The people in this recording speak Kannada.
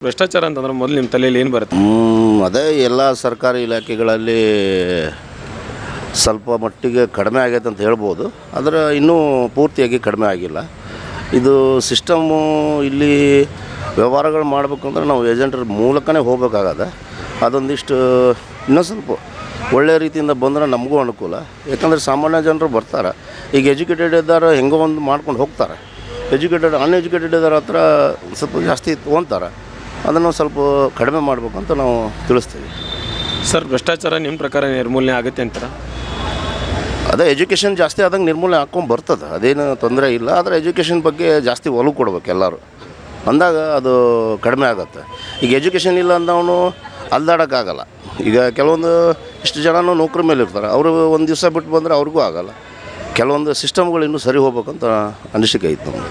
ಭ್ರಷ್ಟಾಚಾರ ಅಂತಂದ್ರೆ ಮೊದಲು ನಿಮ್ಮ ತಲೆಯಲ್ಲಿ ಏನು ಬರುತ್ತೆ? ಅದೇ ಎಲ್ಲ ಸರ್ಕಾರಿ ಇಲಾಖೆಗಳಲ್ಲಿ ಸ್ವಲ್ಪ ಮಟ್ಟಿಗೆ ಕಡಿಮೆ ಆಗೈತೆ ಅಂತ ಹೇಳ್ಬೋದು. ಆದರೆ ಇನ್ನೂ ಪೂರ್ತಿಯಾಗಿ ಕಡಿಮೆ ಆಗಿಲ್ಲ. ಇದು ಸಿಸ್ಟಮ್ಮು ಇಲ್ಲಿ ವ್ಯವಹಾರಗಳು ಮಾಡಬೇಕಂದ್ರೆ ನಾವು ಏಜೆಂಟ್ರ ಮೂಲಕನೇ ಹೋಗ್ಬೇಕಾಗದ. ಅದೊಂದಿಷ್ಟು ಇನ್ನೂ ಸ್ವಲ್ಪ ಒಳ್ಳೆಯ ರೀತಿಯಿಂದ ಬಂದರೆ ನಮಗೂ ಅನುಕೂಲ. ಯಾಕಂದರೆ ಸಾಮಾನ್ಯ ಜನರು ಬರ್ತಾರೆ. ಈಗ ಎಜುಕೇಟೆಡ್ ಇದ್ದಾರೆ ಹೆಂಗೋ ಒಂದು ಮಾಡ್ಕೊಂಡು ಹೋಗ್ತಾರೆ. ಅನ್ಎಜುಕೇಟೆಡ್ ಇದ್ದಾರೆ ಹತ್ರ ಸ್ವಲ್ಪ ಜಾಸ್ತಿ ತೊಗೊತಾರೆ. ಅದನ್ನು ಸ್ವಲ್ಪ ಕಡಿಮೆ ಮಾಡಬೇಕಂತ ನಾವು ತಿಳಿಸ್ತೀವಿ. ಸರ್, ಭ್ರಷ್ಟಾಚಾರ ನಿಮ್ಮ ಪ್ರಕಾರ ನಿರ್ಮೂಲನೆ ಆಗುತ್ತೆ ಅಂತಾರ? ಅದೇ ಎಜುಕೇಷನ್ ಜಾಸ್ತಿ ಆದಂಗೆ ನಿರ್ಮೂಲನೆ ಹಾಕ್ಕೊಂಡು ಬರ್ತದೆ, ಅದೇನು ತೊಂದರೆ ಇಲ್ಲ. ಆದರೆ ಎಜುಕೇಷನ್ ಬಗ್ಗೆ ಜಾಸ್ತಿ ಒಲವು ಕೊಡ್ಬೇಕು ಎಲ್ಲರೂ, ಅಂದಾಗ ಅದು ಕಡಿಮೆ ಆಗುತ್ತೆ. ಈಗ ಎಜುಕೇಷನ್ ಇಲ್ಲ ಅಂದವನು ಅಲ್ದಾಡೋಕ್ಕಾಗಲ್ಲ. ಈಗ ಕೆಲವೊಂದು ಇಷ್ಟು ಜನನೂ ನೌಕರಿ ಮೇಲೆ ಇರ್ತಾರೆ, ಅವರು ಒಂದು ದಿವಸ ಬಿಟ್ಟು ಬಂದರೆ ಅವ್ರಿಗೂ ಆಗೋಲ್ಲ. ಕೆಲವೊಂದು ಸಿಸ್ಟಮ್ಗಳು ಇನ್ನೂ ಸರಿ ಹೋಗ್ಬೇಕಂತ ಅನಿಸಿಕೆ ಐತೆ ನಮಗೆ.